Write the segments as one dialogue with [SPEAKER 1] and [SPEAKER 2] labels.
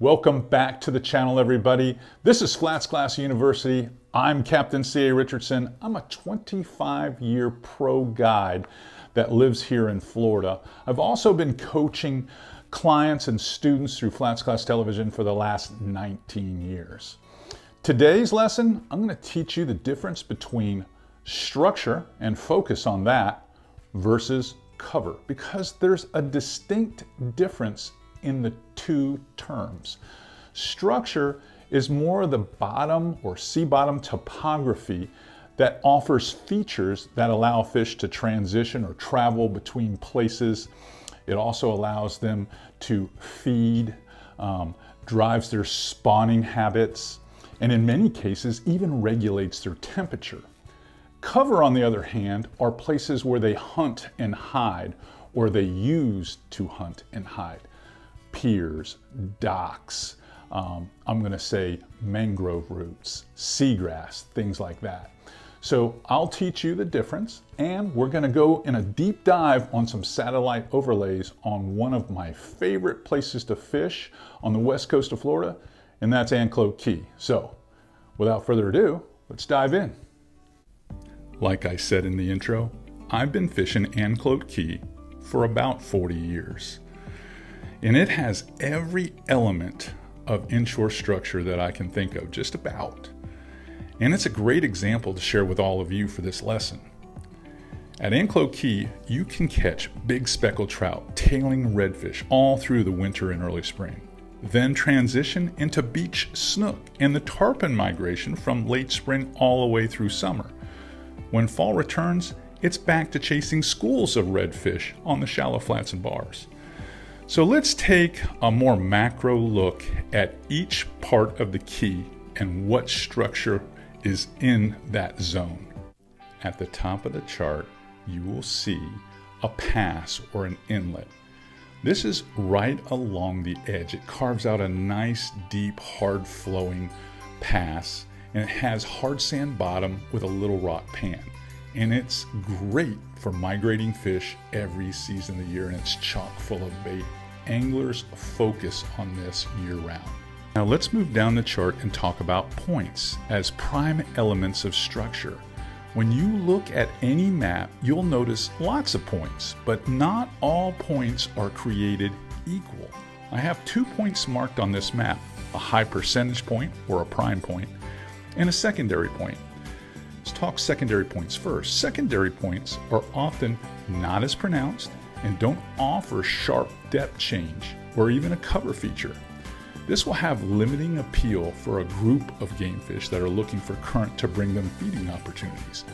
[SPEAKER 1] Welcome back to the channel, everybody. This is FlatsClass University. I'm Captain C.A. Richardson. I'm a 25-year pro guide that lives here in Florida. I've also been coaching clients and students through FlatsClass Television for the last 19 years. Today's lesson, I'm going to teach you the difference between structure and focus on that versus cover, because there's a distinct difference in the two terms. Structure is more of the bottom or sea bottom topography that offers features that allow fish to transition or travel between places. It also allows them to feed, drives their spawning habits, and in many cases even regulates their temperature. Cover, on the other hand, are places where they hunt and hide, or they use to hunt and hide. Piers, docks, I'm going to say mangrove roots, seagrass, things like that. So I'll teach you the difference, and we're going to go in a deep dive on some satellite overlays on one of my favorite places to fish on the west coast of Florida, and that's Anclote Key. So without further ado, let's dive in. Like I said in the intro, I've been fishing Anclote Key for about 40 years. And it has every element of inshore structure that I can think of, just about. And it's a great example to share with all of you for this lesson. At Anclote Key, you can catch big speckled trout, tailing redfish all through the winter and early spring. Then transition into beach snook and the tarpon migration from late spring all the way through summer. When fall returns, it's back to chasing schools of redfish on the shallow flats and bars. So let's take a more macro look at each part of the key and what structure is in that zone. At the top of the chart, you will see a pass or an inlet. This is right along the edge. It carves out a nice, deep, hard flowing pass, and it has hard sand bottom with a little rock pan. And it's great for migrating fish every season of the year, and it's chock full of bait. Anglers focus on this year-round. Now let's move down the chart and talk about points as prime elements of structure. When you look at any map, you'll notice lots of points, but not all points are created equal. I have 2 points marked on this map, a high percentage point or a prime point, and a secondary point. Let's talk secondary points first. Secondary points are often not as pronounced and don't offer sharp depth change or even a cover feature. This will have limiting appeal for a group of gamefish that are looking for current to bring them feeding opportunities.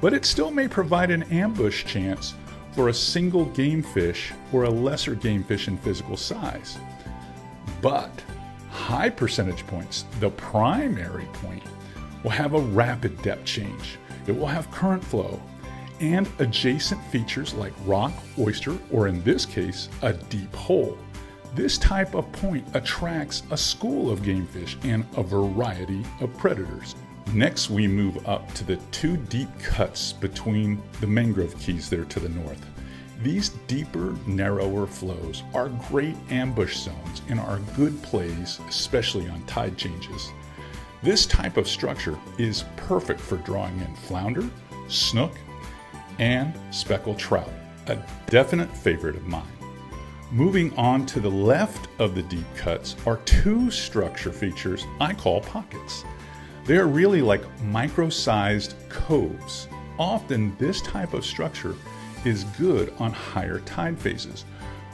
[SPEAKER 1] But it still may provide an ambush chance for a single gamefish or a lesser gamefish in physical size. But high percentage points, the primary point, will have a rapid depth change. It will have current flow and adjacent features like rock, oyster, or in this case, a deep hole. This type of point attracts a school of gamefish and a variety of predators. Next, we move up to the 2 deep cuts between the mangrove keys there to the north. These deeper, narrower flows are great ambush zones and are good plays, especially on tide changes. This type of structure is perfect for drawing in flounder, snook, and speckled trout, a definite favorite of mine. Moving on to the left of the deep cuts are 2 structure features I call pockets. They are really like micro-sized coves. Often this type of structure is good on higher tide phases,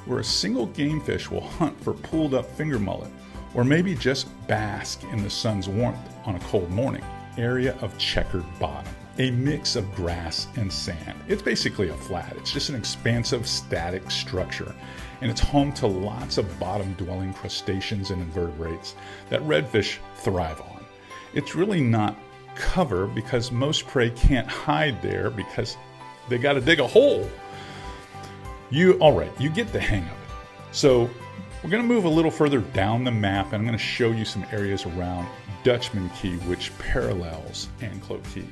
[SPEAKER 1] where a single gamefish will hunt for pulled up finger mullet, or maybe just bask in the sun's warmth on a cold morning. Area of checkered bottom, a mix of grass and sand. It's basically a flat. It's just an expansive static structure, and it's home to lots of bottom-dwelling crustaceans and invertebrates that redfish thrive on. It's really not cover because most prey can't hide there because they got to dig a hole. All right, you get the hang of it. So we're going to move a little further down the map, and I'm going to show you some areas around Dutchman Key, which parallels Anclote Key.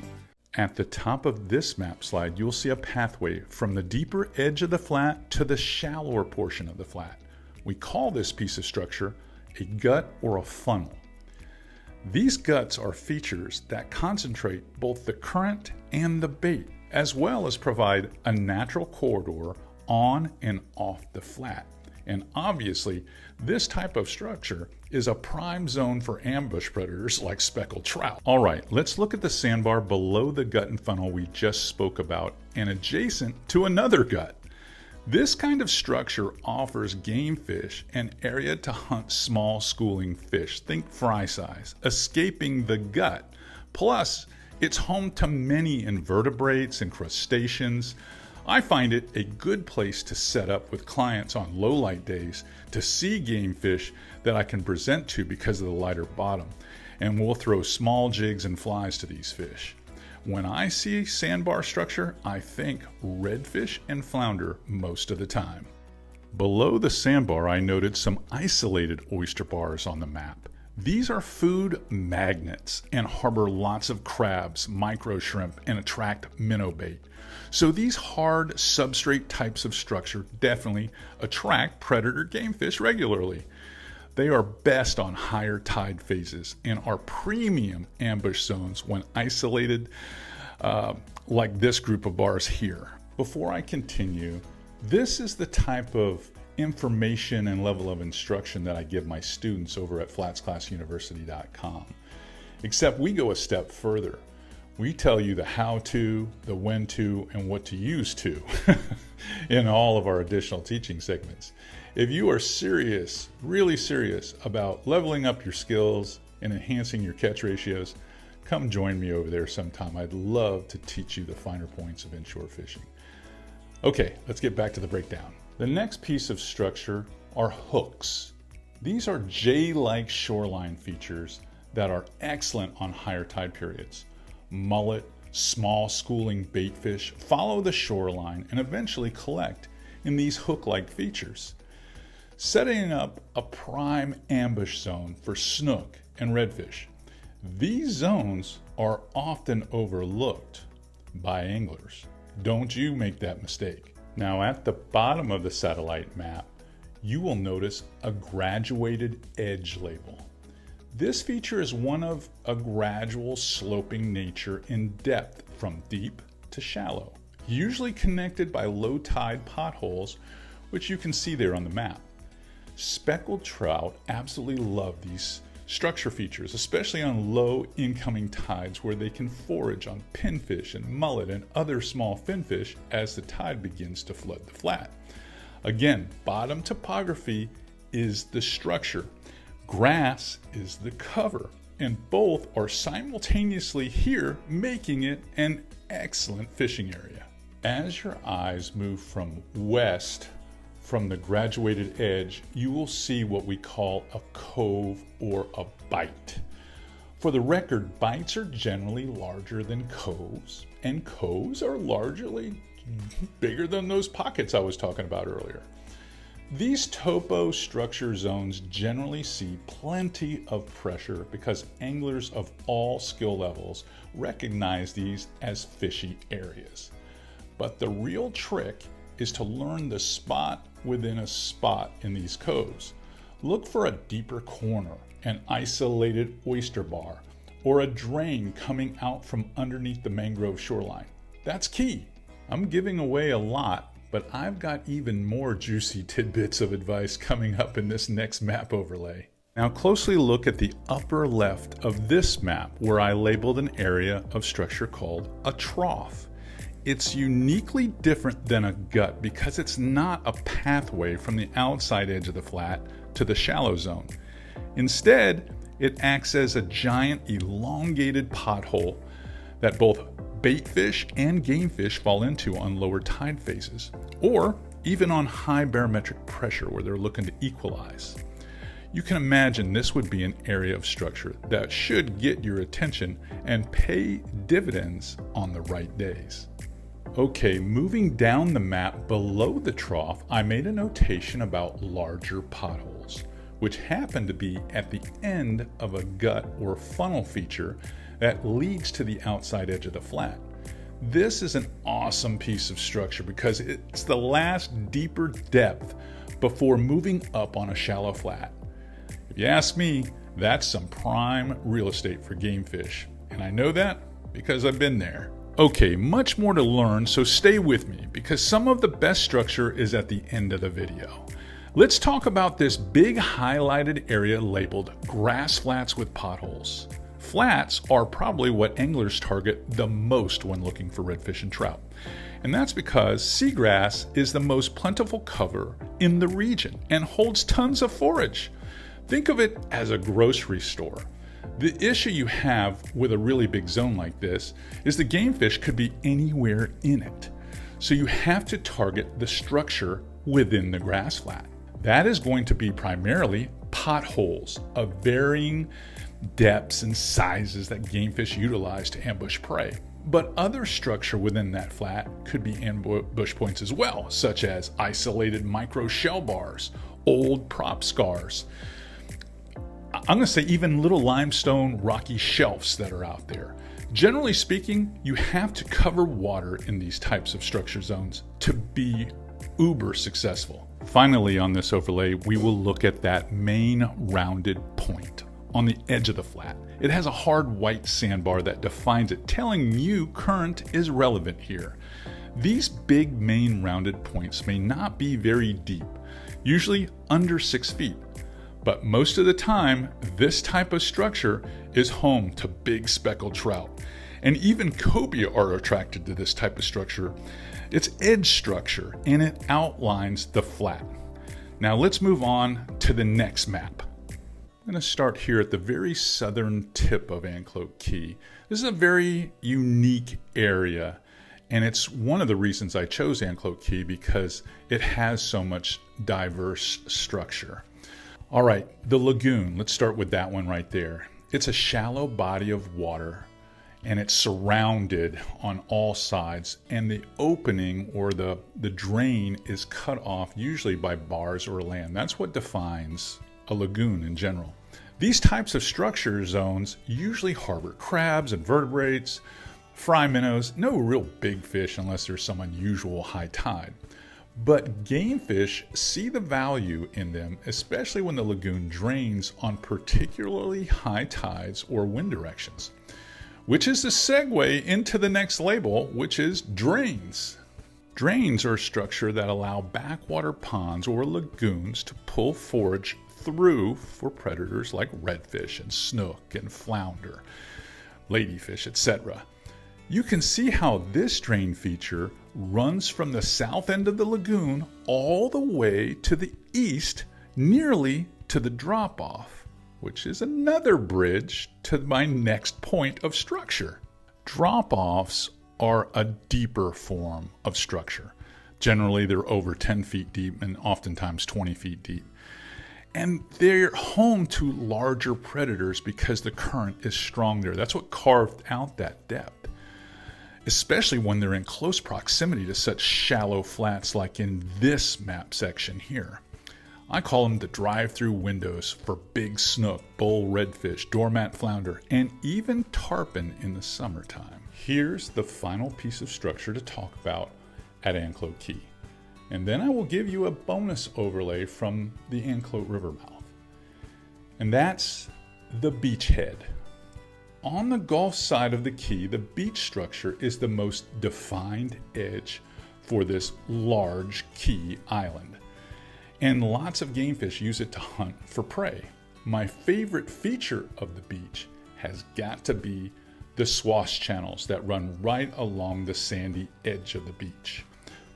[SPEAKER 1] At the top of this map slide, you'll see a pathway from the deeper edge of the flat to the shallower portion of the flat. We call this piece of structure a gut or a funnel. These guts are features that concentrate both the current and the bait, as well as provide a natural corridor on and off the flat. And obviously, this type of structure is a prime zone for ambush predators like speckled trout. All right, let's look at the sandbar below the gut and funnel we just spoke about and adjacent to another gut. This kind of structure offers game fish an area to hunt small schooling fish, think fry size, escaping the gut. Plus, it's home to many invertebrates and crustaceans. I find it a good place to set up with clients on low light days to see game fish that I can present to because of the lighter bottom, and we'll throw small jigs and flies to these fish. When I see sandbar structure, I think redfish and flounder most of the time. Below the sandbar, I noted some isolated oyster bars on the map. These are food magnets and harbor lots of crabs, micro shrimp, and attract minnow bait. So these hard substrate types of structure definitely attract predator game fish regularly. They are best on higher tide phases and are premium ambush zones when isolated, like this group of bars here. Before I continue, this is the type of information and level of instruction that I give my students over at FlatsClassUniversity.com. Except we go a step further. We tell you the how to, the when to, and what to use to in all of our additional teaching segments. If you are serious, really serious about leveling up your skills and enhancing your catch ratios, come join me over there sometime. I'd love to teach you the finer points of inshore fishing. Okay, let's get back to the breakdown. The next piece of structure are hooks. These are J-like shoreline features that are excellent on higher tide periods. Mullet, small schooling bait fish follow the shoreline and eventually collect in these hook-like features, setting up a prime ambush zone for snook and redfish. These zones are often overlooked by anglers. Don't you make that mistake. Now at the bottom of the satellite map, you will notice a graduated edge label. This feature is one of a gradual sloping nature in depth from deep to shallow, usually connected by low tide potholes, which you can see there on the map. Speckled trout absolutely love these structure features, especially on low incoming tides where they can forage on pinfish and mullet and other small finfish as the tide begins to flood the flat. Again, bottom topography is the structure. Grass is the cover, and both are simultaneously here, making it an excellent fishing area. As your eyes move from west from the graduated edge, you will see what we call a cove or a bite. For the record, bites are generally larger than coves, and coves are largely bigger than those pockets I was talking about earlier. These topo structure zones generally see plenty of pressure because anglers of all skill levels recognize these as fishy areas. But the real trick is to learn the spot within a spot in these coves. Look for a deeper corner, an isolated oyster bar, or a drain coming out from underneath the mangrove shoreline. That's key. I'm giving away a lot, but I've got even more juicy tidbits of advice coming up in this next map overlay. Now closely look at the upper left of this map where I labeled an area of structure called a trough. It's uniquely different than a gut because it's not a pathway from the outside edge of the flat to the shallow zone. Instead, it acts as a giant elongated pothole that both bait fish and game fish fall into on lower tide phases, or even on high barometric pressure where they're looking to equalize. You can imagine this would be an area of structure that should get your attention and pay dividends on the right days. Okay, moving down the map below the trough, I made a notation about larger potholes, which happen to be at the end of a gut or funnel feature that leads to the outside edge of the flat. This is an awesome piece of structure because it's the last deeper depth before moving up on a shallow flat. If If you ask me, that's some prime real estate for Gamefish. And I know that because I've been there. Okay, much more to learn, so stay with me because some of the best structure is at the end of the video. Let's talk about this big highlighted area labeled grass flats with potholes. Flats are probably what anglers target the most when looking for redfish and trout. And that's because seagrass is the most plentiful cover in the region and holds tons of forage. Think of it as a grocery store. The issue you have with a really big zone like this is the gamefish could be anywhere in it. So you have to target the structure within the grass flat. That is going to be primarily potholes of varying depths and sizes that gamefish utilize to ambush prey. But other structure within that flat could be ambush points as well, such as isolated micro shell bars, old prop scars. I'm going to say even little limestone rocky shelves that are out there. Generally speaking, you have to cover water in these types of structure zones to be uber successful. Finally, on this overlay, we will look at that main rounded point on the edge of the flat. It has a hard white sandbar that defines it, telling you current is relevant here. These big main rounded points may not be very deep, usually under 6 feet, but most of the time, this type of structure is home to big speckled trout. And even cobia are attracted to this type of structure. It's edge structure and it outlines the flat. Now let's move on to the next map. I'm going to start here at the very southern tip of Anclote Key. This is a very unique area, and it's one of the reasons I chose Anclote Key because it has so much diverse structure. All right, the lagoon, let's start with that one right there. It's a shallow body of water, and it's surrounded on all sides, and the opening or the drain is cut off usually by bars or land. That's what defines a lagoon in general. These types of structure zones usually harbor crabs, invertebrates, fry minnows, no real big fish unless there's some unusual high tide. But gamefish see the value in them, especially when the lagoon drains on particularly high tides or wind directions. Which is the segue into the next label, which is drains. Drains are a structure that allow backwater ponds or lagoons to pull forage through for predators like redfish and snook and flounder, ladyfish, etc. You can see how this drain feature runs from the south end of the lagoon all the way to the east, nearly to the drop-off, which is another bridge to my next point of structure. Drop-offs are a deeper form of structure. Generally, they're over 10 feet deep and oftentimes 20 feet deep. And they're home to larger predators because the current is strong there. That's what carved out that depth, especially when they're in close proximity to such shallow flats like in this map section here. I call them the drive-through windows for big snook, bull redfish, doormat flounder, and even tarpon in the summertime. Here's the final piece of structure to talk about at Anclote Key. And then I will give you a bonus overlay from the Anclote River mouth. And that's the beachhead. On the Gulf side of the key, the beach structure is the most defined edge for this large key island. And lots of gamefish use it to hunt for prey. My favorite feature of the beach has got to be the swash channels that run right along the sandy edge of the beach.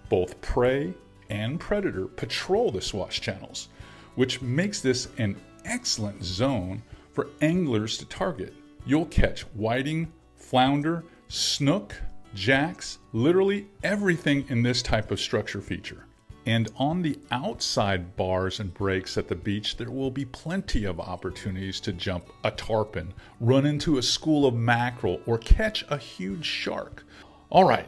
[SPEAKER 1] Both prey and predator patrol the swash channels, which makes this an excellent zone for anglers to target. You'll catch whiting, flounder, snook, jacks, literally everything in this type of structure feature. And on the outside bars and breaks at the beach, there will be plenty of opportunities to jump a tarpon, run into a school of mackerel, or catch a huge shark. All right,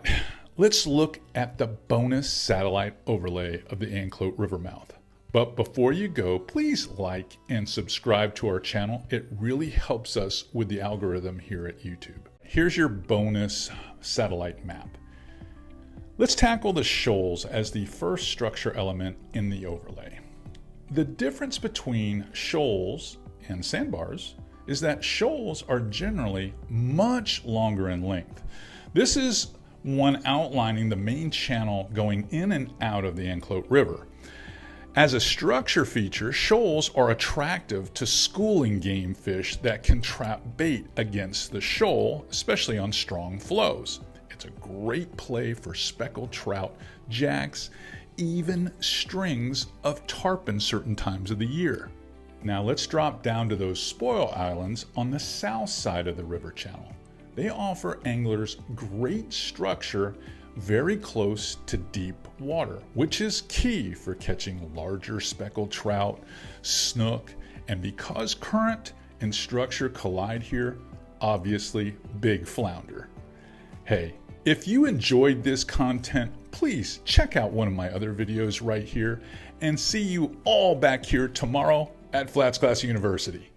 [SPEAKER 1] let's look at the bonus satellite overlay of the Anclote River mouth. But before you go, please like and subscribe to our channel. It really helps us with the algorithm here at YouTube. Here's your bonus satellite map. Let's tackle the shoals as the first structure element in the overlay. The difference between shoals and sandbars is that shoals are generally much longer in length. This is one outlining the main channel going in and out of the Anclote River. As a structure feature, shoals are attractive to schooling game fish that can trap bait against the shoal, especially on strong flows. It's a great play for speckled trout, jacks, even strings of tarpon certain times of the year. Now let's drop down to those spoil islands on the south side of the river channel. They offer anglers great structure very close to deep water, which is key for catching larger speckled trout, snook, and because current and structure collide here, obviously big flounder. Hey, if you enjoyed this content, please check out one of my other videos right here, and see you all back here tomorrow at FlatsClass University.